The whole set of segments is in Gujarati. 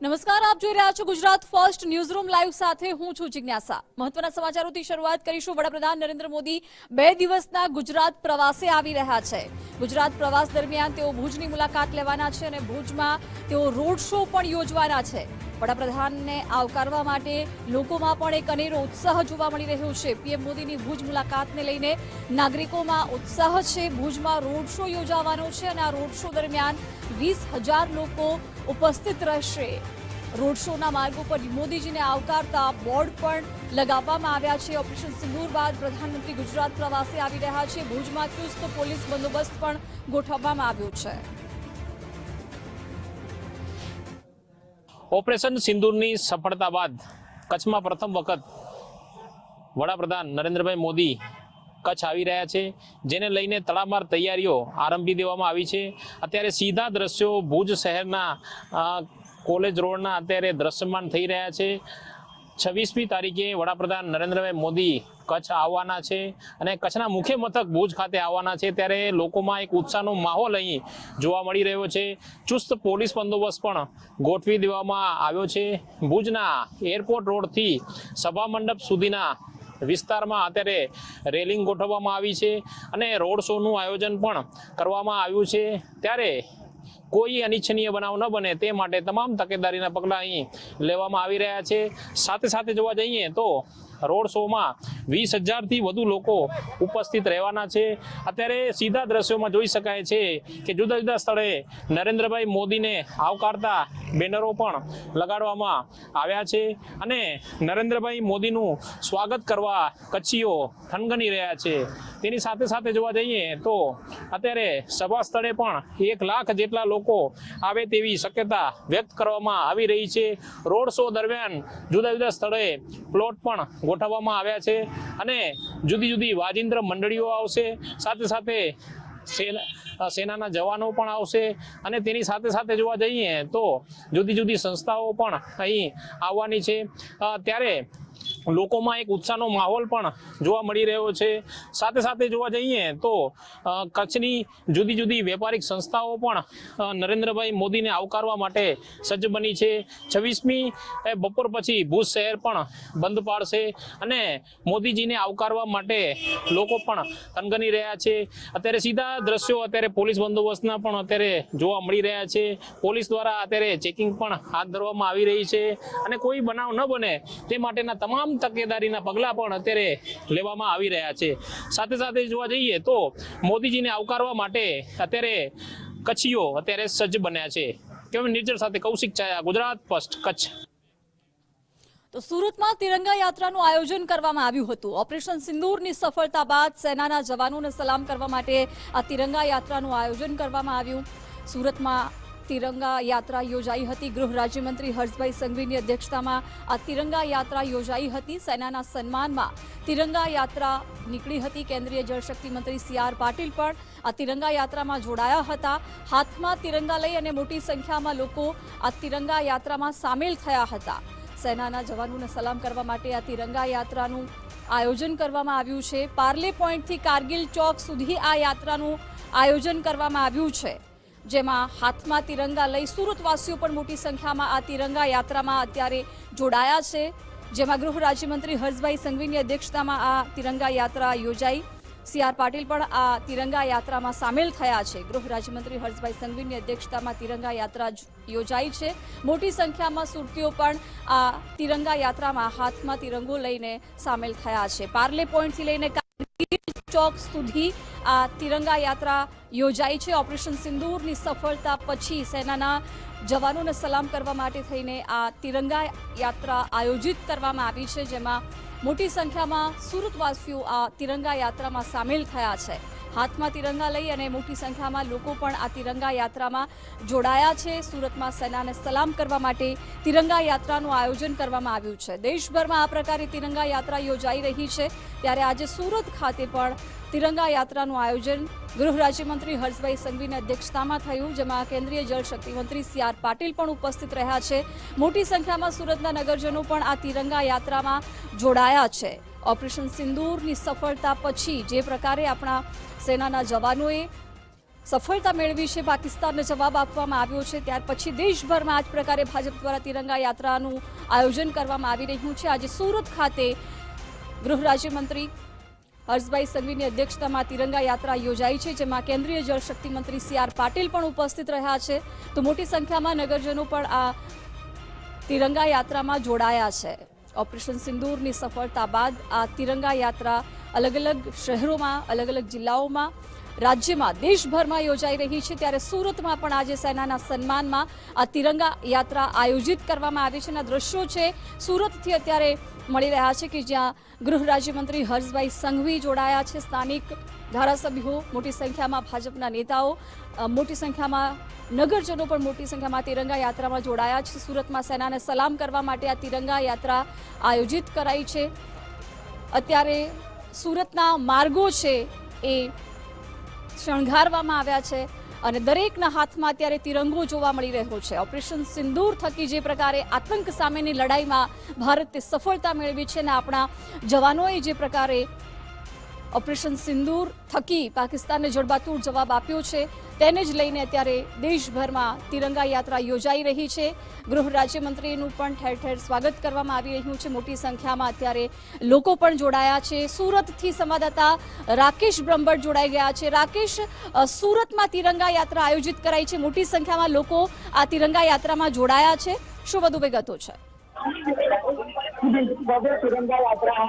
નમસ્કાર, આપ જોઈ રહ્યા છો ગુજરાત ફર્સ્ટ ન્યૂઝરૂમ લાઈવ સાથે હું છું જિજ્ઞાસા। મહત્વના સમાચારોથી શરૂઆત કરીશું। વડાપ્રધાન નરેન્દ્ર મોદી 2 દિવસના ગુજરાત પ્રવાસે આવી રહ્યા છે। ગુજરાત પ્રવાસ દરમિયાન તેઓ ભુજની મુલાકાત લેવાના છે અને ભુજમાં તેઓ રોડ શો પણ યોજવાના છે। વડાપ્રધાનને આવકારવા માટે લોકોમાં પણ એક અનેરો ઉત્સાહ જોવા મળી રહ્યો છે। પીએમ મોદીની ભુજ મુલાકાતને લઈને નાગરિકોમાં ઉત્સાહ છે। ભુજમાં રોડ શો યોજાવાનો છે અને આ રોડ શો દરમિયાન 20,000 લોકો ઉપસ્થિત રહેશે। રોડ શોના માર્ગો પર મોદીજીને આવકારતા બોર્ડ પણ લગાવવામાં આવ્યા છે। ઓપરેશન સિંદૂર બાદ પ્રધાનમંત્રી ગુજરાત પ્રવાસે આવી રહ્યા છે। ભુજમાં ચુસ્ત પોલીસ બંદોબસ્ત પણ ગોઠવવામાં આવ્યો છે। ઓપરેશન સિંદૂરની સફળતા બાદ કચ્છમાં પ્રથમ વખત વડાપ્રધાન નરેન્દ્રભાઈ મોદી કચ્છ આવી રહ્યા છે, જેને લઈને તડામાર તૈયારીઓ આરંભી દેવામાં આવી છે। અત્યારે સીધા દ્રશ્યો ભુજ શહેરના કોલેજ રોડના અત્યારે દ્રશ્યમાન થઈ રહ્યા છે। 26મી તારીખે વડાપ્રધાન નરેન્દ્રભાઈ મોદી કચ્છ આવવાના છે અને કચ્છના મુખ્ય મથક ભુજ ખાતે આવવાના છે, ત્યારે લોકોમાં એક ઉત્સાહનો માહોલ અહીં જોવા મળી રહ્યો છે। ચુસ્ત પોલીસ બંદોબસ્ત પણ ગોઠવી દેવામાં આવ્યો છે। ભુજના એરપોર્ટ રોડથી સભા મંડપ સુધીના વિસ્તારમાં અત્યારે રેલિંગ ગોઠવવામાં આવી છે અને રોડ શોનું આયોજન પણ કરવામાં આવ્યું છે। ત્યારે કોઈ અનિચ્છનીય બનાવ ન બને તે માટે તમામ તકેદારીના પગલાં અહીં લેવામાં આવી રહ્યા છે। સાથે સાથે જોવા જઈએ તો રોડ શોમાં 20,000થી વધુ લોકો ઉપસ્થિત રહેવાના છે। અત્યારે સીધા દ્રશ્યોમાં જોઈ શકાય છે કે જુદા જુદા સ્થળે નરેન્દ્રભાઈ મોદીને આવકારતા બેનરો પણ લગાડવામાં આવ્યા છે અને નરેન્દ્રભાઈ મોદીનું સ્વાગત કરવા કચ્છીઓ થનગની રહ્યા છે। તેની સાથે સાથે જોવા જઈએ તો અત્યારે સભા સ્થળે પણ 1 લાખ જેટલા લોકો આવે તેવી શક્યતા વ્યક્ત કરવામાં આવી રહી છે। રોડ શો દરમિયાન જુદા જુદા સ્થળે પ્લોટ પણ ગોઠવવામાં આવ્યા છે અને જુદી જુદી વાજિંત્ર મંડળીઓ આવશે, સાથે સાથે સેનાના જવાનો પણ આવશે અને તેની સાથે સાથે જોવા જઈએ તો જુદી જુદી સંસ્થાઓ પણ અહીં આવવાની છે। ત્યારે લોકોમાં એક ઉત્સાહનો માહોલ પણ જોવા મળી રહ્યો છે। સાથે સાથે જોવા જઈએ તો કચ્છની જુદી જુદી વેપારિક સંસ્થાઓ પણ નરેન્દ્રભાઈ મોદીને આવકારવા માટે સજ્જ બની છે। 26મી બપોર પછી ભુજ શહેર પણ બંધ પાડશે અને મોદીજીને આવકારવા માટે લોકો પણ થનગની રહ્યા છે। અત્યારે સીધા દ્રશ્યો અત્યારે પોલીસ બંદોબસ્તના પણ અત્યારે જોવા મળી રહ્યા છે। પોલીસ દ્વારા અત્યારે ચેકિંગ પણ હાથ ધરવામાં આવી રહી છે અને કોઈ બનાવ ન બને તે માટેના તમામ તકેદારીના પગલાં પણ અત્યારે લેવામાં આવી રહ્યા છે। સાથે સાથે જોવા જઈએ તો મોદીજીને આવકારવા માટે અત્યારે કચ્છીઓ અત્યારે સજ્જ બન્યા છે। કેમ નિર્જર સાથે કૌશિક ચાયા, ગુજરાત ફર્સ્ટ, કચ્છ। તો સુરતમાં તિરંગા યાત્રાનું આયોજન કરવામાં આવ્યું હતું। ઓપરેશન સિંદૂરની સફળતા બાદ સેનાના જવાનોને સલામ કરવા માટે આ તિરંગા યાત્રાનું આયોજન કરવામાં આવ્યું। સુરતમાં તિરંગા યાત્રા યોજાઈ હતી। ગૃહ રાજ્યમંત્રી હર્ષભાઈ સંઘવીની અધ્યક્ષતામાં આ તિરંગા યાત્રા યોજાઈ હતી। સેનાના સન્માનમાં તિરંગા યાત્રા નીકળી હતી। કેન્દ્રીય જળશક્તિ મંત્રી CR પાટીલ પણ આ તિરંગા યાત્રામાં જોડાયા હતા। હાથમાં તિરંગા લઈ અને મોટી સંખ્યામાં લોકો આ તિરંગા યાત્રામાં સામેલ થયા હતા। સેનાના જવાનોને સલામ કરવા માટે આ તિરંગા યાત્રાનું આયોજન કરવામાં આવ્યું છે। પાર્લે પોઈન્ટથી કારગિલ ચોક સુધી આ યાત્રાનું આયોજન કરવામાં આવ્યું છે, જેમાં હાથમાં તિરંગા લઈ સુરતવાસીઓ પણ મોટી સંખ્યામાં આ તિરંગા યાત્રામાં અત્યારે જોડાયા છે, જેમાં ગૃહ રાજ્યમંત્રી હર્ષભાઈ સંઘવીની અધ્યક્ષતામાં આ તિરંગા યાત્રા યોજાઈ। CR પાટીલ પણ આ તિરંગા યાત્રામાં સામેલ થયા છે। ગૃહ રાજ્યમંત્રી હર્ષભાઈ સંઘવીની અધ્યક્ષતામાં તિરંગા યાત્રા યોજાઈ છે। મોટી સંખ્યામાં સુરતીઓ પણ આ તિરંગા યાત્રામાં હાથમાં તિરંગો લઈને સામેલ થયા છે। પાર્લે પોઈન્ટથી લઈને ચોક સુધી આ તિરંગા યાત્રા યોજાઈ છે। ઓપરેશન સિંદૂરની સફળતા પછી સેનાના જવાનોને સલામ કરવા માટે થઈને આ તિરંગા યાત્રા આયોજિત કરવામાં આવી છે, જેમાં મોટી સંખ્યામાં સુરતવાસીઓ આ તિરંગા યાત્રામાં સામેલ થયા છે। હાથમાં તિરંગા લઈ અને મોટી સંખ્યામાં લોકો પણ આ તિરંગા યાત્રામાં જોડાયા છે। સુરતમાં સેનાને સલામ કરવા માટે તિરંગા યાત્રાનું આયોજન કરવામાં આવ્યું છે। દેશભરમાં આ પ્રકારે તિરંગા યાત્રા યોજાઈ રહી છે, ત્યારે આજે સુરત ખાતે પણ તિરંગા યાત્રાનું આયોજન ગૃહ રાજ્યમંત્રી હર્ષભાઈ સંઘવીની અધ્યક્ષતામાં થયું, જેમાં કેન્દ્રીય જળશક્તિ મંત્રી CR પાટીલ પણ ઉપસ્થિત રહ્યા છે। મોટી સંખ્યામાં સુરતના નગરજનો પણ આ તિરંગા યાત્રામાં જોડાયા છે। ઓપરેશન સિંદૂરની સફળતા પછી જે પ્રકારે આપણા સેનાના જવાનોએ સફળતા મેળવી છે, પાકિસ્તાનને જવાબ આપવામાં આવ્યો છે, ત્યાર પછી દેશભરમાં આ જ પ્રકારે ભાજપ દ્વારા તિરંગા યાત્રાનું આયોજન કરવામાં આવી રહ્યું છે. આજે સુરત ખાતે ગૃહ રાજ્યમંત્રી હર્ષભાઈ સંઘવીની અધ્યક્ષતામાં તિરંગા યાત્રા યોજાઈ છે, જેમાં કેન્દ્રીય જળશક્તિ મંત્રી CR પાટીલ પણ ઉપસ્થિત રહ્યા છે. તો મોટી સંખ્યામાં નગરજનો પણ આ તિરંગા યાત્રામાં જોડાયા છે. ઓપરેશન સિંદૂરની સફળતા બાદ આ તિરંગા યાત્રા અલગ અલગ શહેરોમાં, અલગ અલગ જિલ્લાઓમાં, રાજ્યમાં, દેશભરમાં યોજાઈ રહી છે. ત્યારે સુરતમાં પણ આજે સેનાના સન્માનમાં આ તિરંગા યાત્રા આયોજિત કરવામાં આવી છે. દ્રશ્યો છે સુરતથી અત્યારે મળી રહ્યા છે કે જ્યાં ગૃહ રાજ્યમંત્રી હર્ષભાઈ સંઘવી જોડાયા છે, સ્થાનિક ધારાસભ્યો, મોટી સંખ્યામાં ભાજપના નેતાઓ, મોટી સંખ્યામાં નગરજનો પણ મોટી સંખ્યામાં તિરંગા યાત્રામાં જોડાયા છે. સુરતમાં સેનાને સલામ કરવા માટે આ તિરંગા યાત્રા આયોજિત કરાઈ છે. અત્યારે સુરતના માર્ગો છે એ શણગારવામાં આવ્યા છે અને દરેકના હાથમાં અત્યારે તિરંગો જોવા મળી રહ્યો છે. ઓપરેશન સિંદૂર થકી જે પ્રકારે આતંક સામેની લડાઈમાં ભારતે સફળતા મેળવી છે અને આપણા જવાનોએ જે પ્રકારે ઓપરેશન સિંદૂર થકી પાકિસ્તાનને જડબાતોડ જવાબ આપ્યો છે, તેને જ લઈને અત્યારે દેશભરમાં તિરંગા યાત્રા યોજાઈ રહી છે. ગૃહ રાજ્યમંત્રીનું પણ ઠેર ઠેર સ્વાગત કરવામાં આવી રહ્યું છે. મોટી સંખ્યામાં અત્યારે લોકો પણ જોડાયા છે. સુરતથી સંવાદદાતા રાકેશ બ્રહ્મભટ્ટ જોડાઈ ગયા છે. રાકેશ, સુરતમાં તિરંગા યાત્રા આયોજિત કરાઈ છે, મોટી સંખ્યામાં લોકો આ તિરંગા યાત્રામાં જોડાયા છે, શું વધુ વિગતો છે? તિરંગા યાત્રા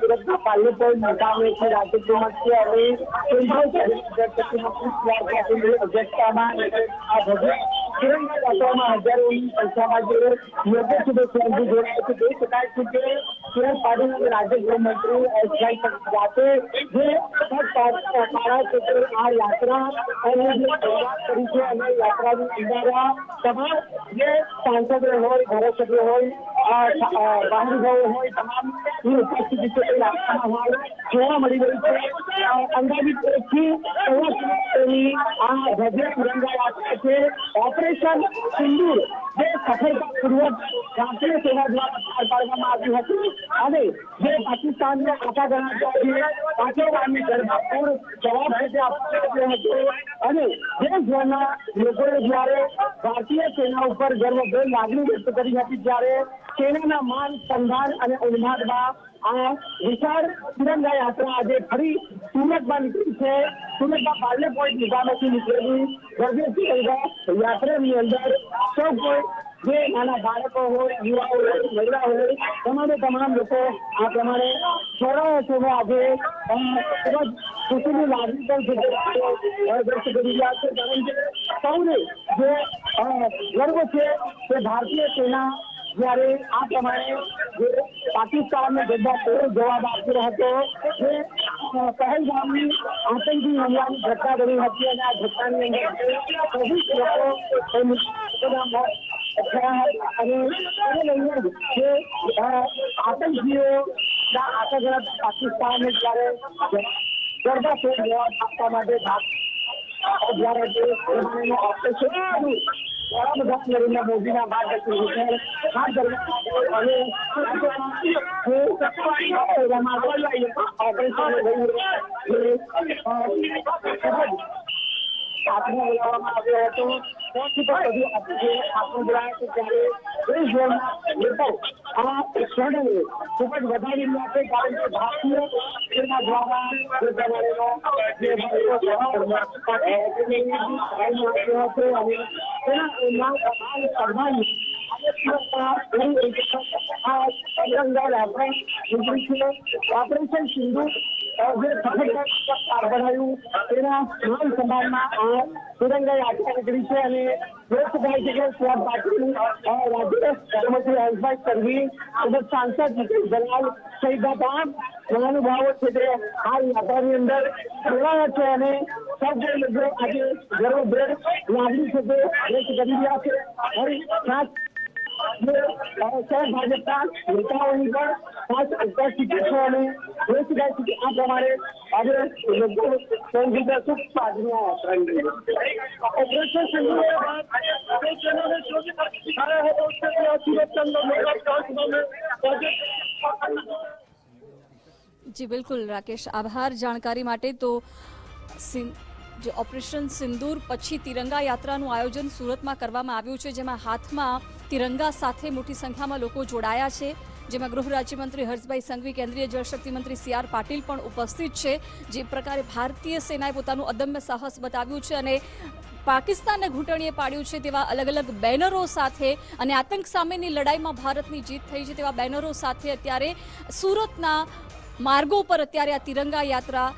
સુરતના પાલ્યપોળ મુકામેથી રાજ્યમંત્રી અને અધ્યક્ષતામાં આ ભવ્ય તિરંગા યાત્રામાં હજારોની સંખ્યામાં જે લોકો સુધી સ્વયંભૂ જોડાય છે. જોઈ શકાય છે કે CR પાટીલ અને રાજ્ય ગૃહમંત્રી હર્ષભાઈ સાથે જે કાળા ક્ષેત્રે આ યાત્રા અને જે શરૂઆત કરી છે અને યાત્રાની અંદર તમામ જે સાંસદો હોય, ધારાસભ્યો હોય, મહાનુભાવો હોય, તમામની ઉપસ્થિતિ છે તે યાત્રામાં હાલ જોવા મળી રહી છે. અંદાજિત 1 થી 1.5 કિલોમીટરની આ ભવ્ય તિરંગા યાત્રા છે. ઓપરેશન સિંદૂર જે સફળતાપૂર્વક ભારતીય સેના દ્વારા પાર પાડવામાં આવ્યું હતું અને જે પાકિસ્તાનને આશા ગણાતા જે પાકિસ્તાનની જડબાતોડ જવાબ છે તે આપવામાં આવ્યો હતો અને દેશભરના લોકોએ જ્યારે ભારતીય સેના ઉપર ગર્વભેર લાગણી વ્યક્ત કરી હતી, ત્યારે સેનાના માન, સન્માન અને ઉન્માદમાં આ વિશાળ તિરંગા યાત્રા આજે ફરી સુરતમાં નીકળી છે. સુરતના પાર્લે પોઈન્ટ મુકામેથી નીકળેલી ભવ્ય તિરંગા યાત્રાની અંદર સૌ કોઈ જે નાના બાળકો હોય, યુવાઓ હોય, મહિલા હોય, તમામ લોકો આ પ્રમાણે જોડાયા છે. આજે ખૂબ જ ખુશીની લાગણી પણ વ્યક્ત કરી રહ્યા છે, કારણ કે સૌને જે ગર્વ છે કે ભારતીય સેના જ્યારે આ પ્રમાણે જે પાકિસ્તાનને જડબાતોડ જવાબ આપ્યો હતો, જે પહેલગામની આતંકી હુમલાની ઘટના બની હતી અને આ ઘટનાની અંદર 24 લોકો અને એને લઈને જે આતંકીઓના આતંકવાદ પાકિસ્તાનને જ્યારે જડબાતોડ જવાબ આપવા માટે જ્યારે જે પ્રમાણેનું ઓપરેશન વડાપ્રધાન નરેન્દ્ર મોદીના માર્ગદર્શન હેઠળ હાથ ધરવામાં બોલાવવામાં આવ્યો હતો. ત્યાંથી પણ વધુ આપણે બોલાયા છે ત્યારે દેશભરના લોકો આ ક્ષણને ખૂબ જ વધારી રહ્યા છે, કારણ કે ભારતીય સેના દ્વારા જે પ્રમાણેનો જે આપ્યો હતો અને તેના સન્માન ઓપરેશન સિંધુ જે સફળતા પાર પડાયું તેના માન સન્માનમાં આ તિરંગા યાત્રા નીકળી છે અને જોઈ શકાય છે કે CR પાટીલ, રાજ્ય ગૃહમંત્રી હર્ષભાઈ સંઘવી, તેમજ સાંસદ નીતિશ દલાલ સહિતના તમામ મહાનુભાવો છે તે આ યાત્રાની અંદર જોડાયા છે અને સૌ કોઈ લોકો આજે ગર્વભેર લાગણી છે તે વ્યક્ત કરી રહ્યા છે. અને ખાસ ભાજપના નેતાઓની પણ ખાસ ઉપસ્થિતિ છે અને જોઈ શકાય છે કે આ પ્રમાણે આજે લોકો ઓપરેશન જી બિલકુલ રાકેશ, આભાર જાણકારી માટે. તો જે ઓપરેશન સિંદૂર પછી તિરંગા યાત્રાનું આયોજન સુરતમાં કરવામાં આવ્યું છે, જેમાં હાથમાં તિરંગા સાથે મોટી સંખ્યામાં લોકો જોડાયા છે, જેમાં ગૃહ રાજ્યમંત્રી હર્ષભાઈ સંઘવી, કેન્દ્રીય જળશક્તિ મંત્રી CR પાટીલ પણ ઉપસ્થિત છે। જે પ્રકારે ભારતીય સેનાએ પોતાનું અદમ્ય સાહસ બતાવ્યું છે અને પાકિસ્તાનને ઘૂંટણીએ પાડ્યું છે તેવા અલગ અલગ બેનરો સાથે અને આતંક સામેની લડાઈમાં ભારતની જીત થઈ છે તેવા બેનરો સાથે અત્યારે સુરતના માર્ગો પર અત્યારે આ તિરંગા યાત્રા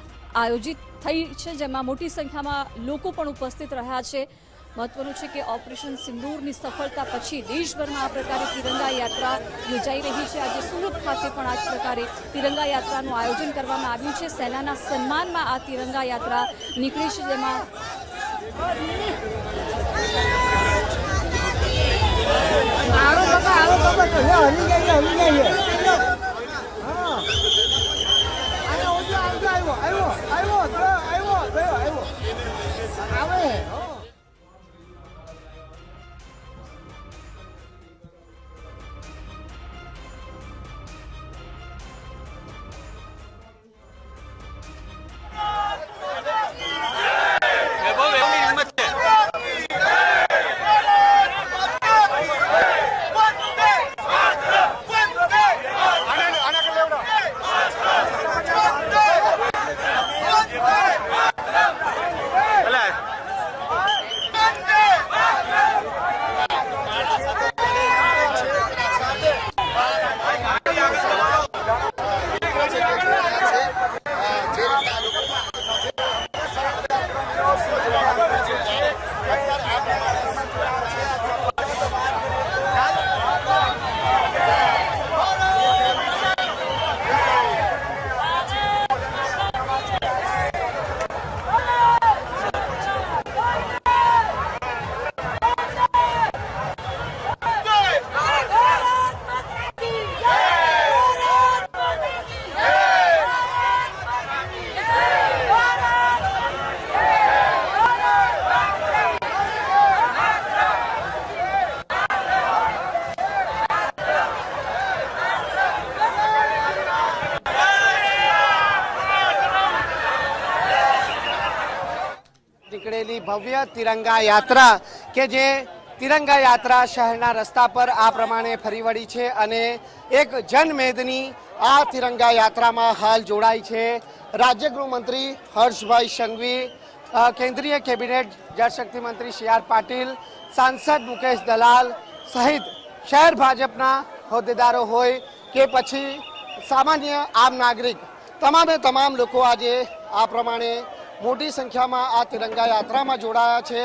આયોજિત થઈ છે, જેમાં મોટી સંખ્યામાં લોકો પણ ઉપસ્થિત રહ્યા છે। મહત્વનું છે કે ઓપરેશન સિંદૂરની સફળતા પછી દેશભરમાં આ પ્રકારે તિરંગા યાત્રા યોજાઈ રહી છે। આજે સુરત ખાતે પણ આ જ પ્રકારે તિરંગા યાત્રાનું આયોજન કરવામાં આવ્યું છે। સેનાના સન્માનમાં આ તિરંગા યાત્રા નીકળી છે, જેમાં નીકળેલી ભવ્ય તિરંગા યાત્રા કે જે તિરંગા યાત્રા શહેરના રસ્તા પર આ પ્રમાણે ફરી વળી છે અને એક જનમેદની આ તિરંગા યાત્રામાં હાલ જોડાઈ છે। રાજ્ય ગૃહમંત્રી હર્ષભાઈ સંઘવી, કેન્દ્રીય કેબિનેટ જળશક્તિ મંત્રી CR પાટીલ, સાંસદ મુકેશ દલાલ સહિત શહેર ભાજપના હોદ્દેદારો હોય કે પછી સામાન્ય આમ નાગરિક, તમામે તમામ લોકો આજે આ પ્રમાણે મોટી સંખ્યામાં આ તિરંગા યાત્રામાં જોડાયા છે।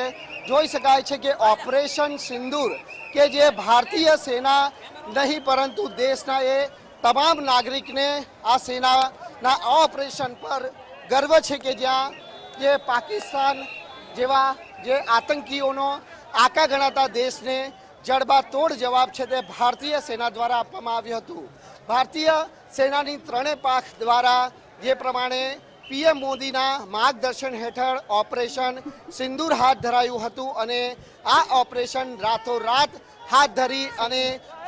જોઈ શકાય છે કે ઓપરેશન સિંદૂર કે જે ભારતીય સેના નહીં પરંતુ દેશના એ તમામ નાગરિકને આ સેનાના ઓપરેશન પર ગર્વ છે કે જ્યાં જે પાકિસ્તાન જેવા જે આતંકીઓનો આકા ગણાતા દેશને જડબાતોડ જવાબ છે તે ભારતીય સેના દ્વારા આપવામાં આવ્યું હતું। ભારતીય સેનાની ત્રણેય પાંખ દ્વારા જે પ્રમાણે PM મોદીના માર્ગદર્શન હેઠળ ઓપરેશન સિંદૂર હાથ ધરાયું હતું અને આ ઓપરેશન રાતોરાત હાથ ધરી અને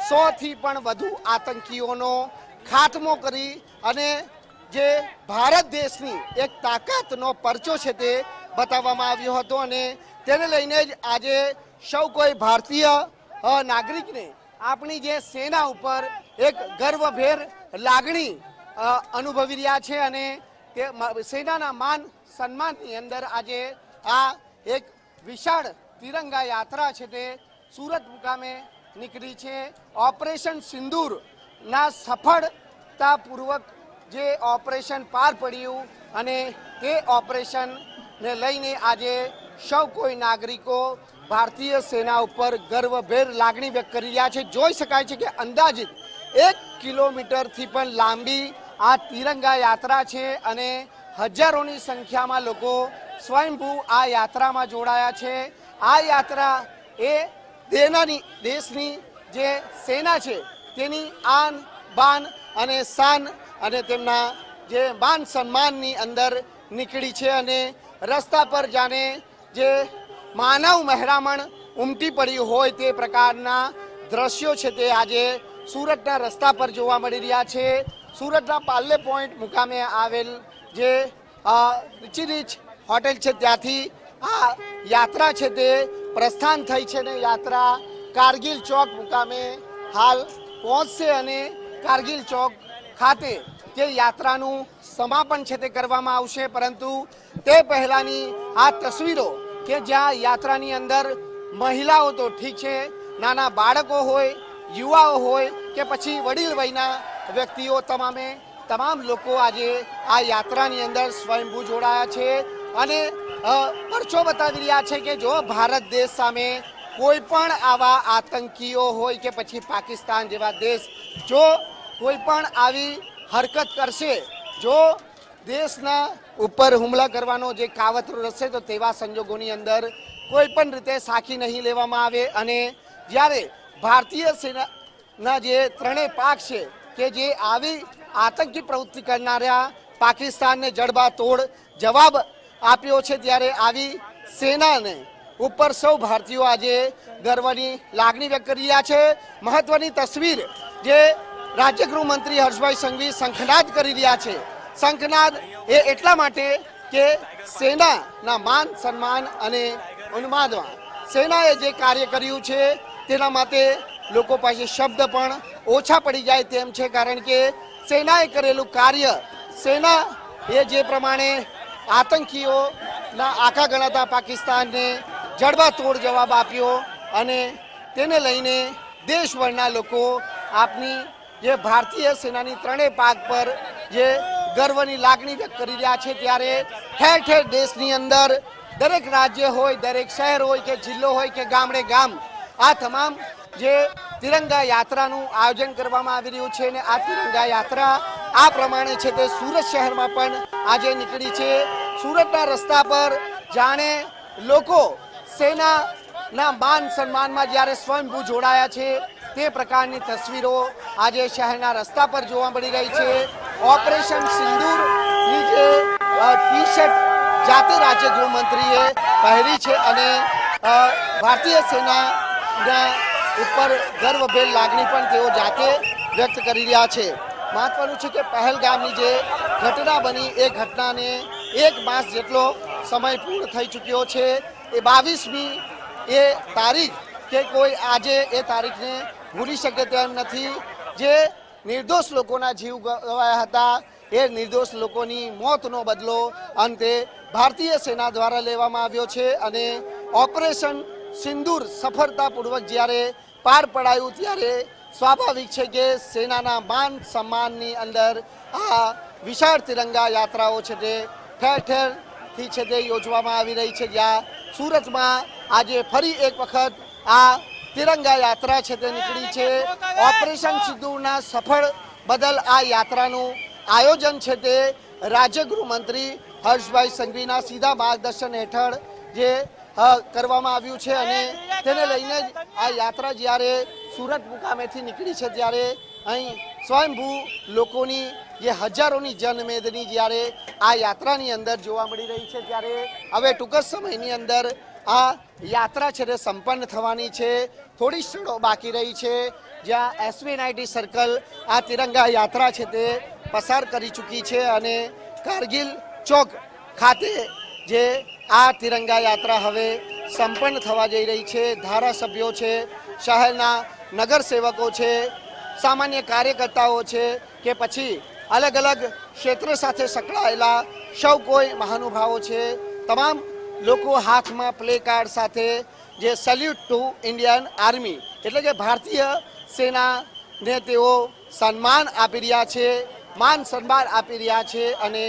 100થી પણ વધુ આતંકીઓનો ખાત્મો કરી અને જે ભારત દેશની એક તાકાતનો પરચો છે તે બતાવવામાં આવ્યો હતો અને તેને લઈને જ આજે સૌ કોઈ ભારતીય નાગરિકને આપણી જે સેના ઉપર એક ગર્વભેર લાગણી અનુભવી રહ્યા છે અને કે સેનાના માન સન્માનની અંદર આજે આ એક વિશાળ તિરંગા યાત્રા છે તે સુરત મુકામે નીકળી છે। ઓપરેશન સિંદૂરના સફળતાપૂર્વક જે ઓપરેશન પાર પડ્યું અને તે ઓપરેશનને લઈને આજે સૌ કોઈ નાગરિકો ભારતીય સેના ઉપર ગર્વભેર લાગણી વ્યક્ત કરી રહ્યા છે। જોઈ શકાય છે કે અંદાજિત 1 કિલોમીટરથી પણ લાંબી આ તિરંગા યાત્રા છે અને હજારોની સંખ્યામાં લોકો સ્વયંભૂ આ યાત્રામાં જોડાયા છે। આ યાત્રા એ દેશની જે સેના છે તેની આન બાન અને શાન અને તેમના જે માન સન્માનની અંદર નીકળી છે અને રસ્તા પર જાણે જે માનવ મહેરામણ ઉમટી પડ્યું હોય તે પ્રકારના દ્રશ્યો છે તે આજે સુરતના રસ્તા પર જોવા મળી રહ્યા છે। સુરતના પાર્લે પોઈન્ટ મુકામે આવેલ જે રિચી રીચ હોટેલ છે ત્યાંથી આ યાત્રા છે તે પ્રસ્થાન થઈ છે ને યાત્રા કારગિલ ચોક મુકામે હાલ પહોંચશે અને કારગિલ ચોક ખાતે જે યાત્રાનું સમાપન છે તે કરવામાં આવશે. પરંતુ તે પહેલાની આ તસવીરો કે જ્યાં યાત્રાની અંદર મહિલાઓ તો ઠીક છે, નાના બાળકો હોય, યુવાઓ હોય કે પછી વડીલ વયના વ્યક્તિઓ, તમામ લોકો આજે આ યાત્રાની અંદર સ્વયંભૂ જોડાયા છે અને પરચો બતાવી રહ્યા છે કે જો ભારત દેશ સામે કોઈ પણ આવા આતંકીઓ હોય કે પછી પાકિસ્તાન જેવા દેશ જો કોઈ પણ આવી હરકત કરશે, જો દેશના ઉપર હુમલા કરવાનો જે કાવતરો રચશે તો તેવા સંજોગોની અંદર કોઈ પણ રીતે સાખી નહીં લેવામાં આવે. અને જ્યારે ભારતીય સેનાના જે ત્રણેય પાક છે કે જે આવી આતંકી પ્રવૃત્તિ કરનારા પાકિસ્તાનને જડબાતોડ જવાબ આપ્યો છે, ત્યારે આવી સેનાને ઉપર સૌ ભારતીયો આજે ગર્વની લાગણી વ્યક્ત કરી રહ્યા છે. મહત્વની તસવીર જે રાજ્ય ગૃહમંત્રી હર્ષભાઈ સંઘવી શંખનાદ કરી રહ્યા છે. શંખનાદ એ એટલા માટે કે સેનાના માન સન્માન અને ઉન્માદમાં સેનાએ જે કાર્ય કર્યું છે તેના માટે લોકો પાસે શબ્દ પણ ઓછા પડી જાય તેમ છે. કારણ કે સેનાએ કરેલું કાર્ય, સેના એ જે પ્રમાણે આતંકીઓના આખા ગણાતા પાકિસ્તાનને જડબાતોડ જવાબ આપ્યો અને તેને લઈને દેશભરના લોકો આપની જે ભારતીય સેનાની ત્રણેય પાક પર જે ગર્વની લાગણી વ્યક્ત કરી રહ્યા છે, ત્યારે ઠેર ઠેર દેશની અંદર દરેક રાજ્ય હોય, દરેક શહેર હોય કે જિલ્લો હોય કે ગામડે ગામ આ તમામ જે તિરંગા યાત્રાનું આયોજન કરવામાં આવી રહ્યું છે. અને આ તિરંગા યાત્રા આ પ્રમાણે છે તે સુરત શહેરમાં પણ આજે નીકળી છે. સુરતના રસ્તા પર જાણે લોકો સેનાના માન સન્માનમાં જ્યારે સ્વયંભૂ જોડાયા છે તે પ્રકારની તસવીરો આજે શહેરના રસ્તા પર જોવા મળી રહી છે. ઓપરેશન સિંદૂરની જે ટી શર્ટ જાતે રાજ્ય ગૃહમંત્રીએ પહેરી છે અને ભારતીય સેનાના ઉપર ગર્વભેર લાગણી પણ તેઓ જાતે વ્યક્ત કરી રહ્યા છે. મહત્વનું છે કે પહેલગામની જે ઘટના બની એ ઘટનાને 1 માસ જેટલો સમય પૂર્ણ થઈ ચૂક્યો છે. એ 22મી એ તારીખ કે કોઈ આજે એ તારીખને ભૂલી શકે તેમ નથી. જે નિર્દોષ લોકોના જીવ ગવાયા હતા એ નિર્દોષ લોકોની મોતનો બદલો અંતે ભારતીય સેના દ્વારા લેવામાં આવ્યો છે. અને ઓપરેશન સિંદૂર સફળતાપૂર્વક જ્યારે પાર પડાયું ત્યારે સ્વાભાવિક છે કે સેનાના માન સન્માનની અંદર આ વિશાળ તિરંગા યાત્રાઓ છે તે ઠેર ઠેરથી છે તે યોજવામાં આવી રહી છે. જ્યાં સુરતમાં આજે ફરી એક વખત આ તિરંગા યાત્રા છે તે નીકળી છે. ઓપરેશન સિંદૂરના સફળ બદલ આ યાત્રાનું આયોજન છે તે રાજ્ય ગૃહમંત્રી હર્ષભાઈ સંઘવીના સીધા માર્ગદર્શન હેઠળ જે કરવામાં આવ્યું છે. અને તેને લઈને જ આ યાત્રા જ્યારે સુરત મુકામેથી નીકળી છે ત્યારે અહીં સ્વયંભૂ લોકોની જે હજારોની જનમેદની જ્યારે આ યાત્રાની અંદર જોવા મળી રહી છે, ત્યારે હવે ટૂંક જ સમયની અંદર આ યાત્રા છે તે સંપન્ન થવાની છે. થોડી ક્ષણો બાકી રહી છે જ્યાં SV90 સર્કલ આ તિરંગા યાત્રા છે તે પસાર કરી ચૂકી છે અને કારગિલ ચોક ખાતે જે આ તિરંગા યાત્રા હવે સંપન્ન થવા જઈ રહી છે. ધારાસભ્યો છે, શહેરના નગરસેવકો છે, સામાન્ય કાર્યકર્તાઓ છે કે પછી અલગ અલગ ક્ષેત્ર સાથે સંકળાયેલા સૌ કોઈ મહાનુભાવો છે, તમામ લોકો હાથમાં પ્લે કાર્ડ સાથે જે સેલ્યુટ ટુ ઇન્ડિયન આર્મી એટલે કે ભારતીય સેનાને તેઓ સન્માન આપી રહ્યા છે, માન સન્માન આપી રહ્યા છે. અને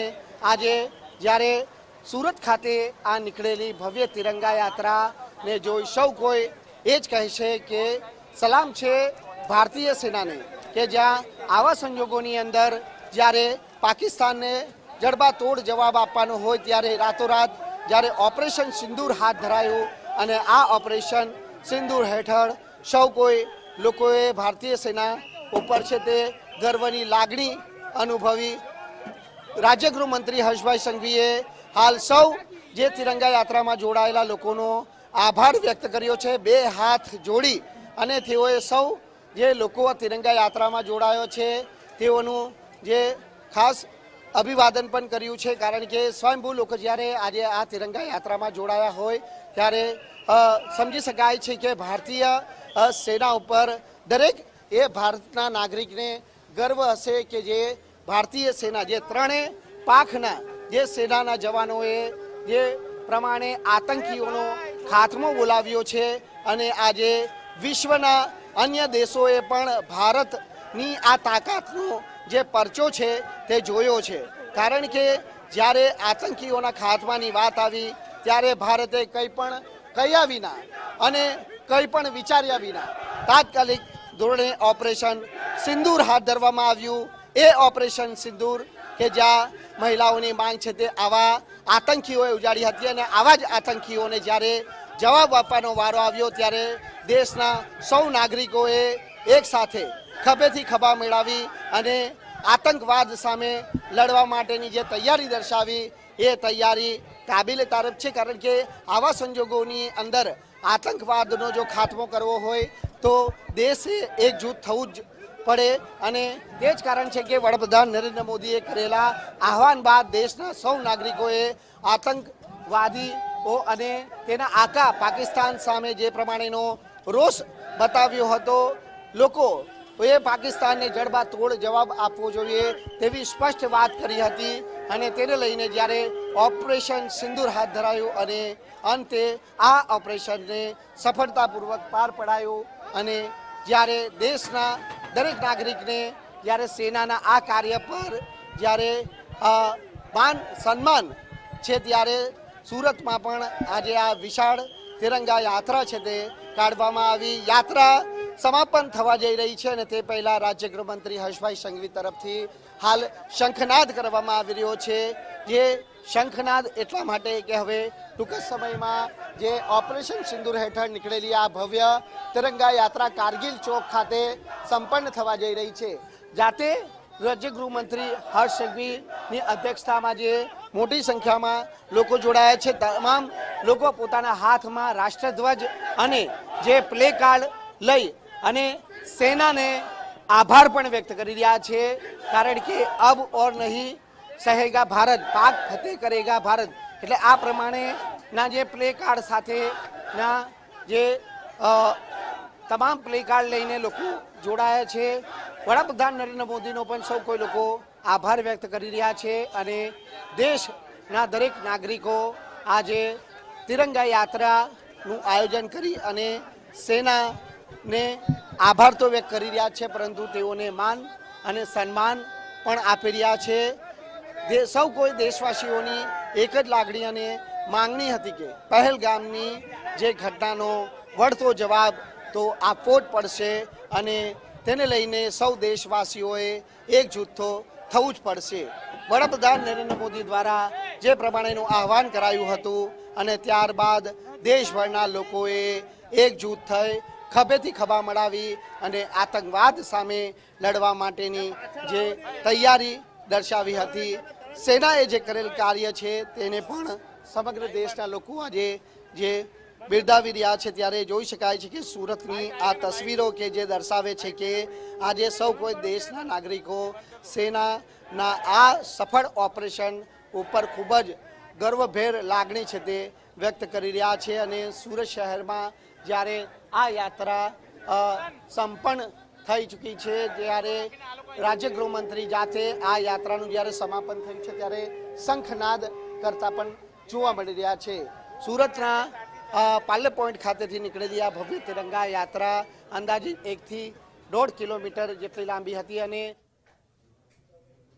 આજે જ્યારે સુરત ખાતે આ નીકળેલી ભવ્ય તિરંગા યાત્રાને જોઈ સૌ કોઈ એ જ કહેશે કે સલામ છે ભારતીય સેનાને કે જ્યાં આવા સંજોગોની અંદર જ્યારે પાકિસ્તાનને જડબાતોડ જવાબ આપવાનો હોય ત્યારે રાતોરાત જ્યારે ઓપરેશન સિંદૂર હાથ ધરાયું અને આ ઓપરેશન સિંદૂર હેઠળ સૌ કોઈ લોકોએ ભારતીય સેના ઉપર છે તે ગર્વની લાગણી અનુભવી. રાજ્ય ગૃહમંત્રી હર્ષભાઈ સંઘવીએ હાલ સૌ જે તિરંગા યાત્રામાં જોડાયેલા લોકોનો આભાર વ્યક્ત કર્યો છે. 2 હાથ જોડી અને તેઓએ સૌ જે લોકો તિરંગા યાત્રામાં જોડાયો છે તેઓનું જે ખાસ અભિવાદન પણ કર્યું છે, કારણ કે સ્વયંભૂ લોકો જ્યારે આજે આ તિરંગા યાત્રામાં જોડાયા હોય ત્યારે સમજી શકાય છે કે ભારતીય સેના ઉપર દરેક એ ભારતના નાગરિકને ગર્વ હશે કે જે ભારતીય સેના, જે ત્રણેય પાંખના જે સેનાના જવાનોએ જે પ્રમાણે આતંકીઓનો ખાત્મો બોલાવ્યો છે અને આજે વિશ્વના અન્ય દેશોએ પણ ભારતની આ તાકાતનો જે પરચો છે તે જોયો છે, કારણ કે જ્યારે આતંકીઓના ખાત્માની વાત આવી ત્યારે ભારતે કંઈ પણ કહ્યા વિના અને કંઈ પણ વિચાર્યા વિના તાત્કાલિક ધોરણે ઓપરેશન સિંદૂર હાથ ધરવામાં આવ્યું. એ ઓપરેશન સિંદૂર કે જ્યાં મહિલાઓની માંગ છે તે આવા આતંકીઓએ ઉજાડી હતી અને આવા જ આતંકીઓને જ્યારે જવાબ આપવાનો વારો આવ્યો ત્યારે દેશના સૌ નાગરિકોએ એક સાથે ખભેથી ખભા મેળવી અને આતંકવાદ સામે લડવા માટેની જે તૈયારી દર્શાવી એ તૈયારી કાબિલે તારીફ છે, કારણ કે આવા સંજોગોની અંદર આતંકવાદનો જો ખાત્મો કરવો હોય તો દેશે એકજૂથ થવું જ પડે અને તે જ કારણ છે કે વડાપ્રધાન નરેન્દ્ર મોદીએ કરેલા આહવાન બાદ દેશના સૌ નાગરિકોએ આતંકવાદીઓ અને તેના આકા પાકિસ્તાન સામે જે પ્રમાણેનો રોષ બતાવ્યો હતો, લોકો એ પાકિસ્તાનને જડબાતોડ જવાબ આપવો જોઈએ તેવી સ્પષ્ટ વાત કરી હતી અને તેને લઈને જ્યારે ઓપરેશન સિંદૂર હાથ ધરાયું અને અંતે આ ઓપરેશનને સફળતાપૂર્વક પાર પડાયું અને જ્યારે દેશના દરેક નાગરિકને જ્યારે સેનાના આ કાર્ય પર જ્યારે માન સન્માન છે ત્યારે સુરતમાં પણ આજે આ વિશાળ તિરંગા યાત્રા છે તે કાઢવામાં આવી. યાત્રા સમાપન થવા જઈ રહી છે અને તે પહેલા રાજ્ય ગૃહમંત્રી હર્ષભાઈ સંઘવી તરફથી હાલ શંખનાદ કરવામાં આવી રહ્યો છે. જે શંખનાદ એટલા માટે કે હવે ટૂંક સમયમાં જે ઓપરેશન સિંદૂર હેઠળ નીકળેલી આ ભવ્ય તિરંગા યાત્રા કારગિલ ચોક ખાતે સંપન્ન થવા જઈ રહી છે. જાતે રાજ્ય ગૃહમંત્રી હર્ષ સંઘવીની અધ્યક્ષતામાં જે મોટી સંખ્યામાં લોકો જોડાયા છે, તમામ લોકો પોતાના હાથમાં રાષ્ટ્રધ્વજ અને જે પ્લે કાર્ડ લઈ અને સેનાને આભાર પણ વ્યક્ત કરી રહ્યા છે, કારણ કે અબ ઓર નહીં સહેગા ભારત, પાક ફતેહ કરેગા ભારત, એટલે આ પ્રમાણેના જે પ્લે કાર્ડ સાથેના જે તમામ પ્લે કાર્ડ લઈને લોકો જોડાયા છે. વડાપ્રધાન નરેન્દ્ર મોદીનો પણ સૌ કોઈ લોકો આભાર વ્યક્ત કરી રહ્યા છે અને દેશના દરેક નાગરિકો આજે તિરંગા યાત્રાનું આયોજન કરી અને સેનાને આભાર તો વ્યક્ત કરી રહ્યા છે, પરંતુ તેઓને માન અને સન્માન પણ આપી રહ્યા છે. સૌ કોઈ દેશવાસીઓની એક જ લાગણી અને માંગણી હતી કે પહેલગામની જે ઘટનાનો વળતો જવાબ તો આપવો જ પડશે અને તેને લઈને સૌ દેશવાસીઓએ એકજૂથ થવું જ પડશે. વડાપ્રધાન નરેન્દ્ર મોદી દ્વારા જે પ્રમાણેનું આહવાન કરાયું હતું અને ત્યારબાદ દેશભરના લોકોએ એકજૂથ થઈ ખભેથી ખભા મળાવી અને આતંકવાદ સામે લડવા માટેની જે તૈયારી દર્શાવી હતી. સેનાએ જે કરેલ કાર્ય છે તેને પણ સમગ્ર દેશના લોકો આજે જે બિરદાવી રહ્યા છે, ત્યારે જોઈ શકાય છે કે સુરતની આ તસવીરો કે જે દર્શાવે છે કે આજે સૌ કોઈ દેશના નાગરિકો સેનાના આ સફળ ઓપરેશન ઉપર ખૂબ જ ગર્વભેર લાગણી છે તે વ્યક્ત કરી રહ્યા છે અને સુરત શહેરમાં જ્યારે આ યાત્રા સંપન્ન થઈ ચૂકી છે, ત્યારે રાજ્ય ગૃહમંત્રી જાતે આ યાત્રાનું જ્યારે સમાપન થયું છે ત્યારે શંખનાદ કરતા પણ જોવા મળી રહ્યા છે. સુરતના પાર્લે પોઈન્ટ ખાતેથી નીકળેલી આ ભવ્ય તિરંગા યાત્રા અંદાજિત 1 થી 1.5 કિલોમીટર જેટલી લાંબી હતી અને